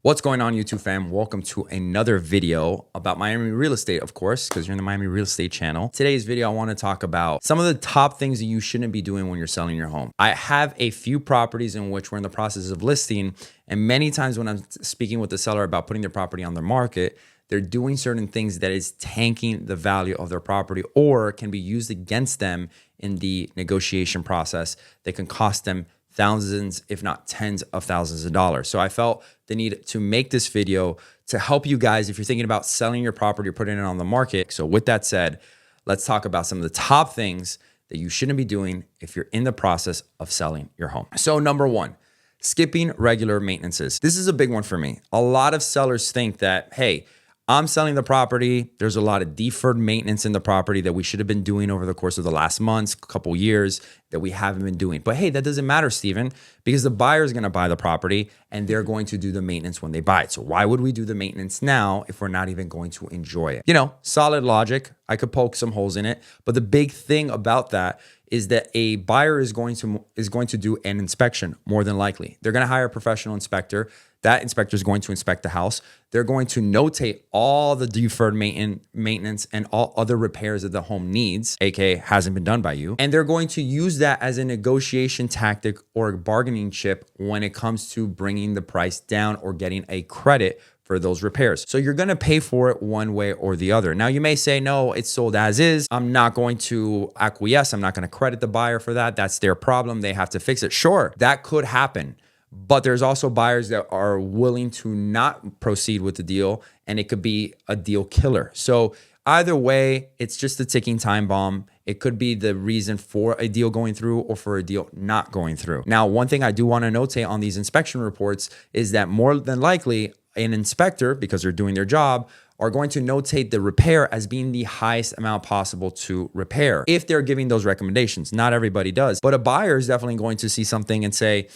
What's going on, YouTube fam? Welcome to another video about Miami real estate, of course, because you're in the Miami real estate channel. Today's video, I want to talk about some of the top things that you shouldn't be doing when you're selling your home. I have a few properties in which we're in the process of listing, and many times when I'm speaking with the seller about putting their property on the market, they're doing certain things that is tanking the value of their property or can be used against them in the negotiation process that can cost them thousands, if not tens of thousands of dollars. So I felt the need to make this video to help you guys if you're thinking about selling your property or putting it on the market. So with that said, let's talk about some of the top things that you shouldn't be doing if you're in the process of selling your home. So number one, skipping regular maintenances. This is a big one for me. A lot of sellers think that, hey, I'm selling the property. There's a lot of deferred maintenance in the property that we should have been doing over the course of the last months, couple years that we haven't been doing. But hey, that doesn't matter, Steven, because the buyer is going to buy the property and they're going to do the maintenance when they buy it. So why would we do the maintenance now if we're not even going to enjoy it? You know, solid logic. I could poke some holes in it. But the big thing about that is that a buyer is going to do an inspection more than likely. They're going to hire a professional inspector. That inspector is going to inspect the house. They're going to notate all the deferred maintenance and all other repairs that the home needs, aka hasn't been done by you. And they're going to use that as a negotiation tactic or a bargaining chip when it comes to bringing the price down or getting a credit for those repairs. So you're going to pay for it one way or the other. Now you may say, no, it's sold as is. I'm not going to acquiesce. I'm not going to credit the buyer for that. That's their problem. They have to fix it. Sure, that could happen. But there's also buyers that are willing to not proceed with the deal, and it could be a deal killer. So either way, it's just a ticking time bomb. It could be the reason for a deal going through or for a deal not going through. Now, one thing I do want to notate on these inspection reports is that more than likely an inspector, because they're doing their job, are going to notate the repair as being the highest amount possible to repair if they're giving those recommendations. Not everybody does, but a buyer is definitely going to see something and say,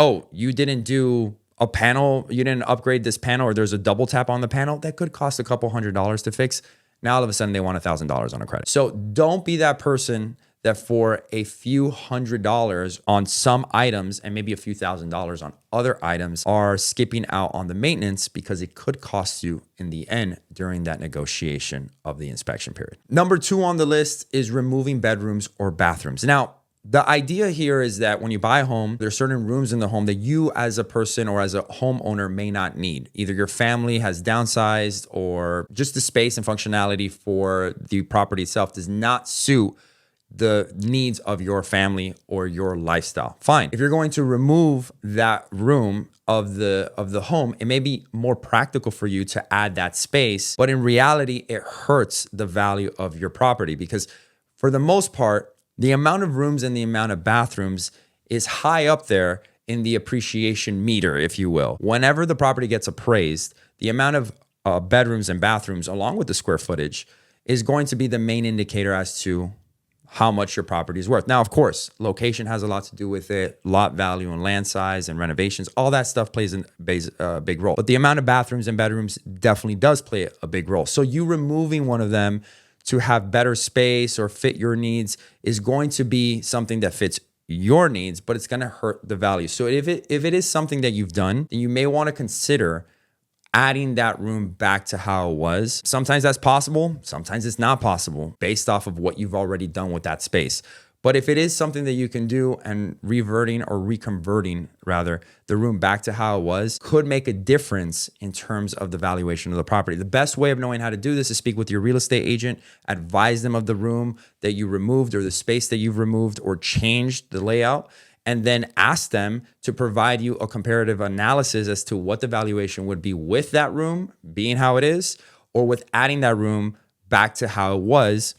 oh, you didn't do a panel, you didn't upgrade this panel, or there's a double tap on the panel that could cost a couple $100s to fix. Now all of a sudden they want $1,000 on a credit. So don't be that person that for a few $100s on some items and maybe a few $1,000s on other items are skipping out on the maintenance because it could cost you in the end during that negotiation of the inspection period. Number two on the list is removing bedrooms or bathrooms. Now, the idea here is that when you buy a home, there's certain rooms in the home that you as a person or as a homeowner may not need. Either your family has downsized or just the space and functionality for the property itself does not suit the needs of your family or your lifestyle. Fine. If you're going to remove that room of the home, it may be more practical for you to add that space, but in reality, it hurts the value of your property because for the most part, the amount of rooms and the amount of bathrooms is high up there in the appreciation meter, if you will. Whenever the property gets appraised, the amount of bedrooms and bathrooms, along with the square footage, is going to be the main indicator as to how much your property is worth. Now, of course, location has a lot to do with it, lot value and land size and renovations, all that stuff plays a big role. But the amount of bathrooms and bedrooms definitely does play a big role. So you removing one of them to have better space or fit your needs is going to be something that fits your needs, but it's going to hurt the value. So if it is something that you've done, then you may want to consider adding that room back to how it was. Sometimes that's possible. Sometimes it's not possible based off of what you've already done with that space. But if it is something that you can do and reconverting the room back to how it was could make a difference in terms of the valuation of the property. The best way of knowing how to do this is speak with your real estate agent, advise them of the room that you removed or the space that you've removed or changed the layout, and then ask them to provide you a comparative analysis as to what the valuation would be with that room being how it is or with adding that room back to how it was,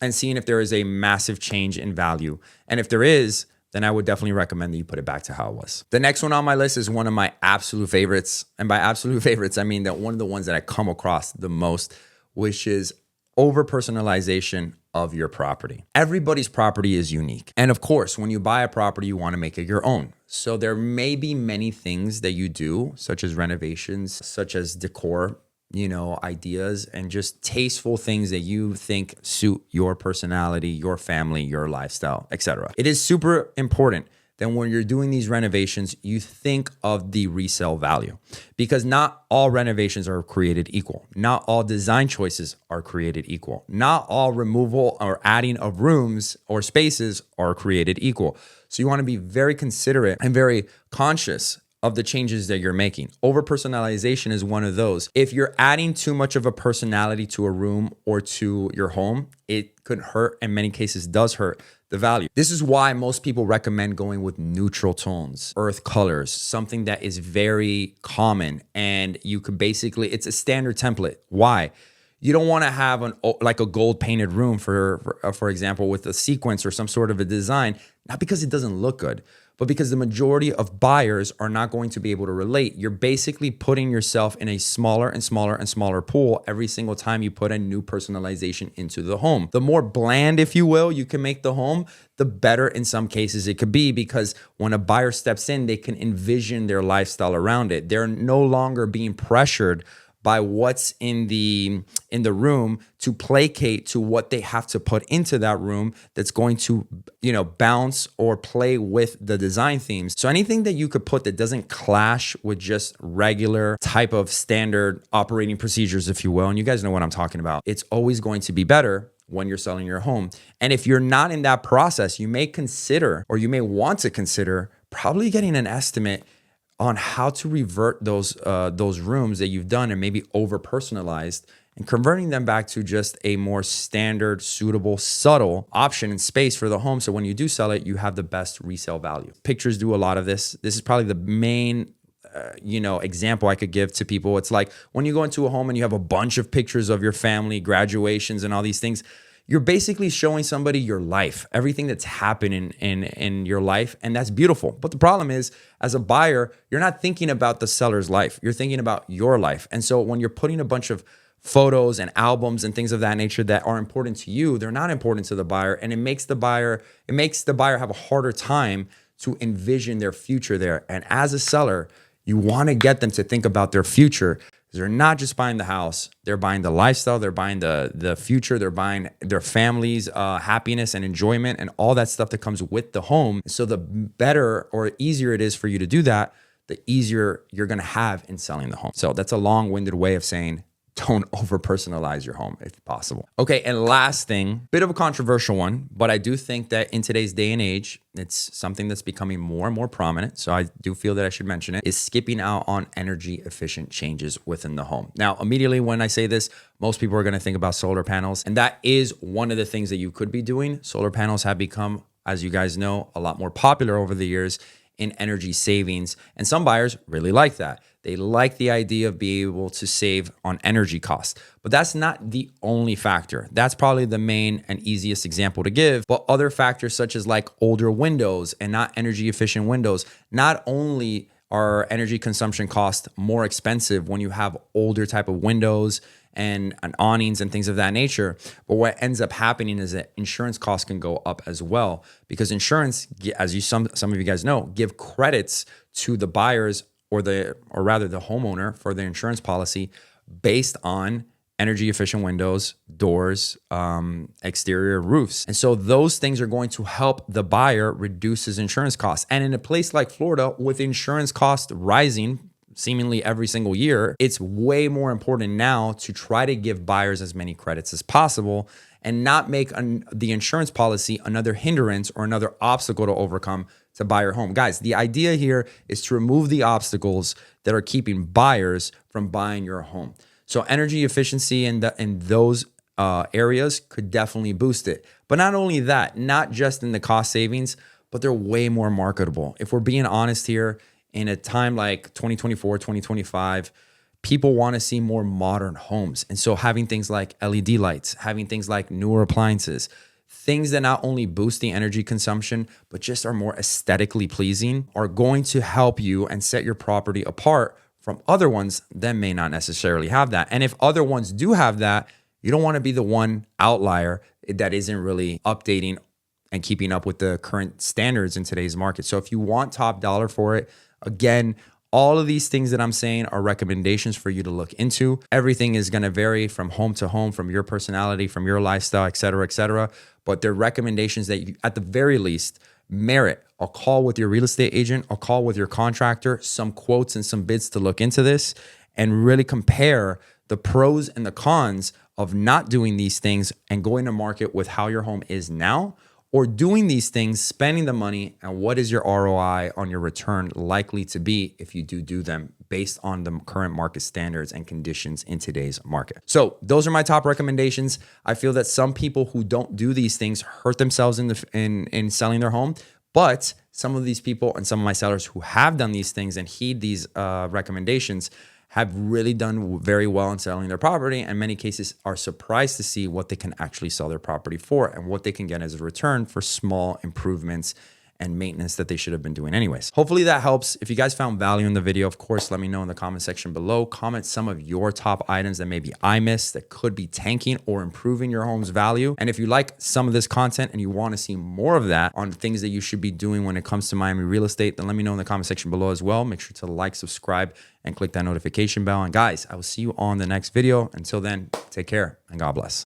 and seeing if there is a massive change in value. And if there is, then I would definitely recommend that you put it back to how it was. The next one on my list is one of my absolute favorites. And by absolute favorites, I mean that one of the ones that I come across the most, which is over-personalization of your property. Everybody's property is unique. And of course, when you buy a property, you want to make it your own. So there may be many things that you do, such as renovations, such as decor, ideas and just tasteful things that you think suit your personality, your family, your lifestyle, etc. It is super important then when you're doing these renovations, you think of the resale value, because not all renovations are created equal. Not all design choices are created equal. Not all removal or adding of rooms or spaces are created equal. So you want to be very considerate and very conscious of the changes that you're making. Over personalization is one of those. If you're adding too much of a personality to a room or to your home, it could hurt, in many cases does hurt, the value. This is why most people recommend going with neutral tones, earth colors, something that is very common, and you could basically, it's a standard template. Why? You don't want to have like a gold painted room, for example, with a sequence or some sort of a design, not because it doesn't look good, but because the majority of buyers are not going to be able to relate. You're basically putting yourself in a smaller and smaller and smaller pool every single time you put a new personalization into the home. The more bland, if you will, you can make the home, the better in some cases it could be, because when a buyer steps in, they can envision their lifestyle around it. They're no longer being pressured by what's in the room to placate to what they have to put into that room that's going to, bounce or play with the design themes. So anything that you could put that doesn't clash with just regular type of standard operating procedures, if you will, and you guys know what I'm talking about, it's always going to be better when you're selling your home. And if you're not in that process, you may consider, or you may want to consider, probably getting an estimate on how to revert those rooms that you've done and maybe over personalized, and converting them back to just a more standard, suitable, subtle option and space for the home. So when you do sell it, you have the best resale value. Pictures do a lot of this. This is probably the main example I could give to people. It's like when you go into a home and you have a bunch of pictures of your family, graduations, and all these things, you're basically showing somebody your life, everything that's happening in your life. And that's beautiful. But the problem is, as a buyer, you're not thinking about the seller's life. You're thinking about your life. And so when you're putting a bunch of photos and albums and things of that nature that are important to you, they're not important to the buyer. And it makes the buyer have a harder time to envision their future there. And as a seller, you want to get them to think about their future. They're not just buying the house, they're buying the lifestyle, they're buying the future, they're buying their family's happiness and enjoyment and all that stuff that comes with the home. So the better or easier it is for you to do that, the easier you're gonna have in selling the home. So that's a long-winded way of saying, don't over personalize your home if possible. Okay, and last thing, bit of a controversial one, but I do think that in today's day and age, it's something that's becoming more and more prominent. So I do feel that I should mention it, is skipping out on energy efficient changes within the home. Now, immediately when I say this, most people are gonna think about solar panels, and that is one of the things that you could be doing. Solar panels have become, as you guys know, a lot more popular over the years in energy savings. And some buyers really like that. They like the idea of being able to save on energy costs, but that's not the only factor. That's probably the main and easiest example to give, but other factors such as like older windows and not energy efficient windows, not only are energy consumption costs more expensive when you have older type of windows and awnings and things of that nature, but what ends up happening is that insurance costs can go up as well, because insurance, as some of you guys know, give credits to the buyers or rather the homeowner for their insurance policy based on energy efficient windows, doors, exterior roofs. And so those things are going to help the buyer reduce his insurance costs. And in a place like Florida, with insurance costs rising seemingly every single year, it's way more important now to try to give buyers as many credits as possible and not make the insurance policy another hindrance or another obstacle to overcome to buy your home. Guys, the idea here is to remove the obstacles that are keeping buyers from buying your home. So energy efficiency in those areas could definitely boost it. But not only that, not just in the cost savings, but they're way more marketable. If we're being honest here, in a time like 2024, 2025, people want to see more modern homes. And so having things like LED lights, having things like newer appliances, things that not only boost the energy consumption, but just are more aesthetically pleasing, are going to help you and set your property apart from other ones that may not necessarily have that. And if other ones do have that, you don't want to be the one outlier that isn't really updating and keeping up with the current standards in today's market. So if you want top dollar for it, again, all of these things that I'm saying are recommendations for you to look into. Everything is going to vary from home to home, from your personality, from your lifestyle, et cetera, et cetera. But they're recommendations that you, at the very least, merit a call with your real estate agent, a call with your contractor, some quotes and some bids to look into this, and really compare the pros and the cons of not doing these things and going to market with how your home is now, or doing these things, spending the money, and what is your ROI on your return likely to be if you do them based on the current market standards and conditions in today's market. So those are my top recommendations. I feel that some people who don't do these things hurt themselves in selling their home, but some of these people and some of my sellers who have done these things and heed these recommendations have really done very well in selling their property, and in many cases are surprised to see what they can actually sell their property for and what they can get as a return for small improvements and maintenance that they should have been doing anyways. Hopefully that helps. If you guys found value in the video, of course, let me know in the comment section below. Comment some of your top items that maybe I missed that could be tanking or improving your home's value. And if you like some of this content and you want to see more of that on things that you should be doing when it comes to Miami real estate, then let me know in the comment section below as well. Make sure to like, subscribe, and click that notification bell. And guys, I will see you on the next video. Until then, take care and God bless.